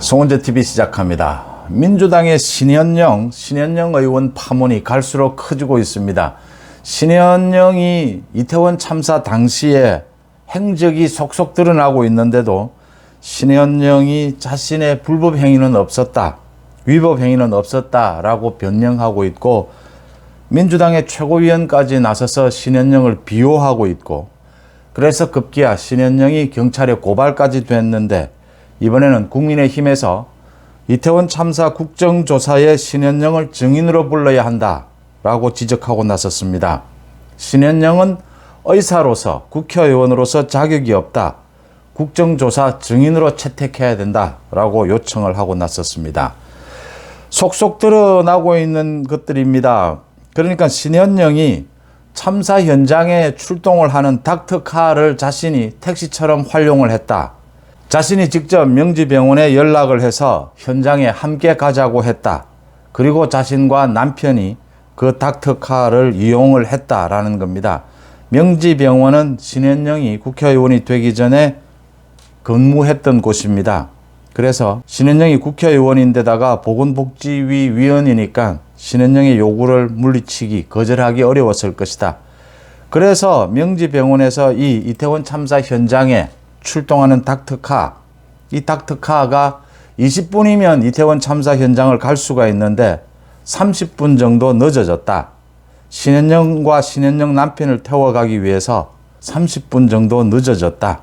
송은재TV 시작합니다. 민주당의 신현영 의원 파문이 갈수록 커지고 있습니다. 신현영이 이태원 참사 당시에 행적이 속속 드러나고 있는데도 신현영이 자신의 불법 행위는 없었다, 위법 행위는 없었다라고 변명하고 있고, 민주당의 최고위원까지 나서서 신현영을 비호하고 있고, 그래서 급기야 신현영이 경찰에 고발까지 됐는데, 이번에는 국민의힘에서 이태원 참사 국정조사에 신현영을 증인으로 불러야 한다라고 지적하고 나섰습니다. 신현영은 의사로서, 국회의원으로서 자격이 없다, 국정조사 증인으로 채택해야 된다라고 요청을 하고 나섰습니다. 속속 드러나고 있는 것들입니다. 그러니까 신현영이 참사 현장에 출동을 하는 닥터카를 자신이 택시처럼 활용을 했다, 자신이 직접 명지병원에 연락을 해서 현장에 함께 가자고 했다, 그리고 자신과 남편이 그 닥터카를 이용을 했다라는 겁니다. 명지병원은 신현영이 국회의원이 되기 전에 근무했던 곳입니다. 그래서 신현영이 국회의원인데다가 보건복지위 위원이니까 신현영의 요구를 물리치기, 거절하기 어려웠을 것이다. 그래서 명지병원에서 이 이태원 참사 현장에 출동하는 닥터카, 이 닥터카가 20분이면 이태원 참사 현장을 갈 수가 있는데 30분 정도 늦어졌다. 신현영과 신현영 남편을 태워가기 위해서 30분 정도 늦어졌다.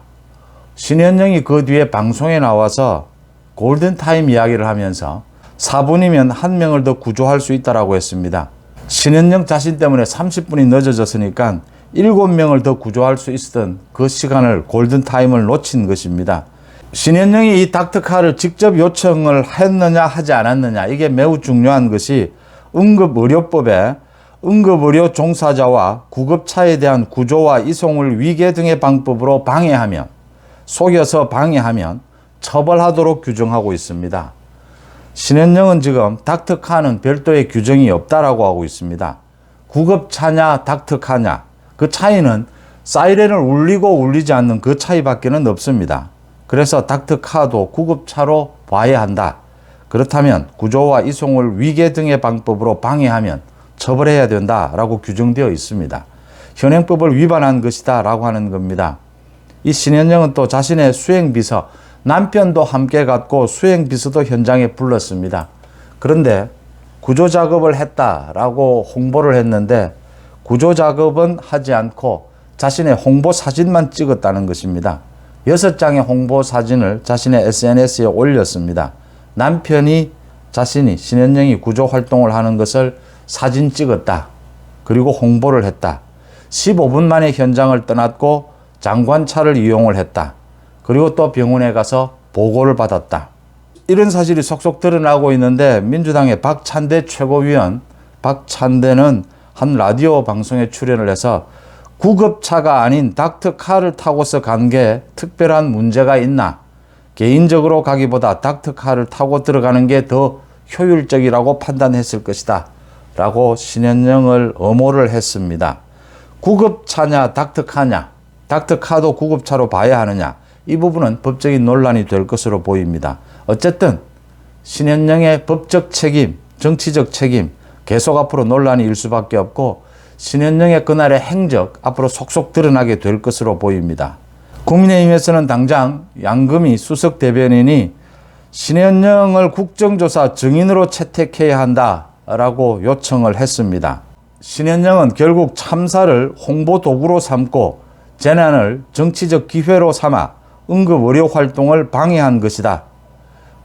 신현영이 그 뒤에 방송에 나와서 골든타임 이야기를 하면서 4분이면 한 명을 더 구조할 수 있다고 했습니다. 신현영 자신 때문에 30분이 늦어졌으니까 7명을 더 구조할 수 있었던 그 시간을, 골든타임을 놓친 것입니다. 신현영이 이 닥터카를 직접 요청을 했느냐 하지 않았느냐, 이게 매우 중요한 것이 응급의료법에 응급의료 종사자와 구급차에 대한 구조와 이송을 위계 등의 방법으로 방해하면, 속여서 방해하면 처벌하도록 규정하고 있습니다. 신현영은 지금 닥터카는 별도의 규정이 없다라고 하고 있습니다. 구급차냐 닥터카냐, 그 차이는 사이렌을 울리고 울리지 않는 그 차이밖에는 없습니다. 그래서 닥터카도 구급차로 봐야 한다. 그렇다면 구조와 이송을 위계 등의 방법으로 방해하면 처벌해야 된다라고 규정되어 있습니다. 현행법을 위반한 것이다 라고 하는 겁니다. 이 신현영은 또 자신의 수행비서, 남편도 함께 갔고 수행비서도 현장에 불렀습니다. 그런데 구조작업을 했다라고 홍보를 했는데 구조작업은 하지 않고 자신의 홍보사진만 찍었다는 것입니다. 6장의 홍보사진을 자신의 SNS에 올렸습니다. 남편이 자신이 신현영이 구조활동을 하는 것을 사진 찍었다, 그리고 홍보를 했다, 15분 만에 현장을 떠났고 장관차를 이용을 했다, 그리고 또 병원에 가서 보고를 받았다. 이런 사실이 속속 드러나고 있는데, 민주당의 박찬대 최고위원, 박찬대는 한 라디오 방송에 출연을 해서 구급차가 아닌 닥터카를 타고서 간 게 특별한 문제가 있나, 개인적으로 가기보다 닥터카를 타고 들어가는 게 더 효율적이라고 판단했을 것이다 라고 신현영을 엄호를 했습니다. 구급차냐 닥터카냐, 닥터카도 구급차로 봐야 하느냐, 이 부분은 법적인 논란이 될 것으로 보입니다. 어쨌든 신현영의 법적 책임, 정치적 책임 계속 앞으로 논란이 일 수밖에 없고, 신현영의 그날의 행적 앞으로 속속 드러나게 될 것으로 보입니다. 국민의힘에서는 당장 양금희 수석 대변인이 신현영을 국정조사 증인으로 채택해야 한다라고 요청을 했습니다. 신현영은 결국 참사를 홍보 도구로 삼고 재난을 정치적 기회로 삼아 응급의료 활동을 방해한 것이다.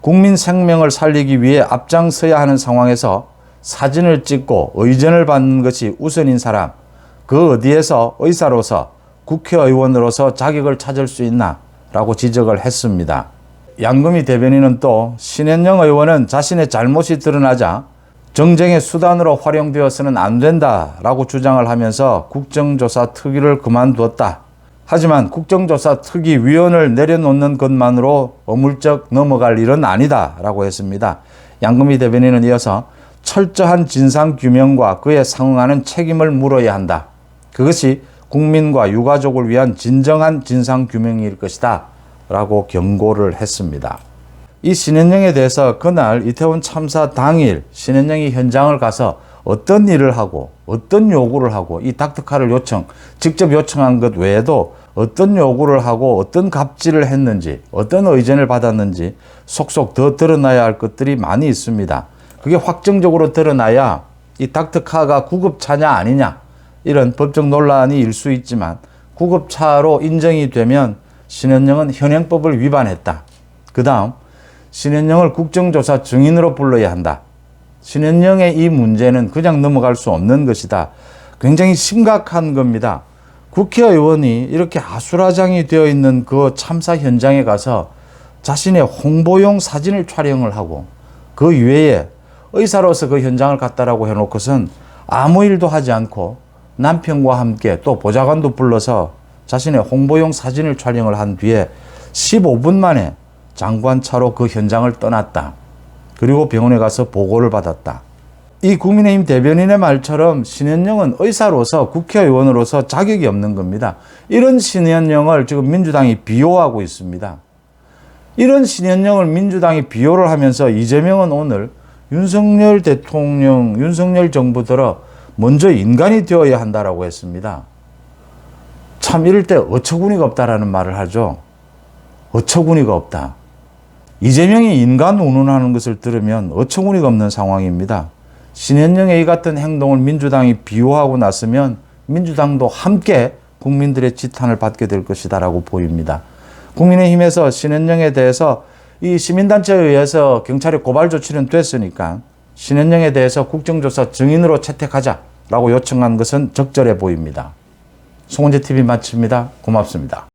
국민 생명을 살리기 위해 앞장서야 하는 상황에서 사진을 찍고 의전을 받는 것이 우선인 사람, 그 어디에서 의사로서, 국회의원으로서 자격을 찾을 수 있나 라고 지적을 했습니다. 양금희 대변인은 또 신현영 의원은 자신의 잘못이 드러나자 정쟁의 수단으로 활용되어서는 안 된다라고 주장을 하면서 국정조사 특위를 그만두었다. 하지만 국정조사 특위위원을 내려놓는 것만으로 어물쩍 넘어갈 일은 아니다라고 했습니다. 양금희 대변인은 이어서 철저한 진상규명과 그에 상응하는 책임을 물어야 한다. 그것이 국민과 유가족을 위한 진정한 진상규명일 것이다 라고 경고를 했습니다. 이 신현영에 대해서 그날 이태원 참사 당일 신현영이 현장을 가서 어떤 일을 하고 어떤 요구를 하고 이 닥터카를 직접 요청한 것 외에도 어떤 요구를 하고 어떤 갑질을 했는지 어떤 의견을 받았는지 속속 더 드러나야 할 것들이 많이 있습니다. 그게 확정적으로 드러나야 이 닥터카가 구급차냐 아니냐 이런 법적 논란이 일 수 있지만 구급차로 인정이 되면 신현영은 현행법을 위반했다. 그 다음 신현영을 국정조사 증인으로 불러야 한다. 신현영의 이 문제는 그냥 넘어갈 수 없는 것이다. 굉장히 심각한 겁니다. 국회의원이 이렇게 아수라장이 되어 있는 그 참사 현장에 가서 자신의 홍보용 사진을 촬영을 하고 그 이외에 의사로서 그 현장을 갔다라고 해놓고선 아무 일도 하지 않고 남편과 함께 또 보좌관도 불러서 자신의 홍보용 사진을 촬영을 한 뒤에 15분 만에 장관차로 그 현장을 떠났다. 그리고 병원에 가서 보고를 받았다. 이 국민의힘 대변인의 말처럼 신현영은 의사로서 국회의원으로서 자격이 없는 겁니다. 이런 신현영을 지금 민주당이 비호하고 있습니다. 이런 신현영을 민주당이 비호를 하면서 이재명은 오늘 윤석열 대통령, 윤석열 정부 들어 먼저 인간이 되어야 한다라고 했습니다. 참 이럴 때 어처구니가 없다라는 말을 하죠. 어처구니가 없다. 이재명이 인간 운운하는 것을 들으면 어처구니가 없는 상황입니다. 신현영의 이 같은 행동을 민주당이 비호하고 났으면 민주당도 함께 국민들의 지탄을 받게 될 것이다라고 보입니다. 국민의힘에서 신현영에 대해서 이 시민단체에 의해서 경찰의 고발 조치는 됐으니까 신현영에 대해서 국정조사 증인으로 채택하자라고 요청한 것은 적절해 보입니다. 송은재 TV 마칩니다. 고맙습니다.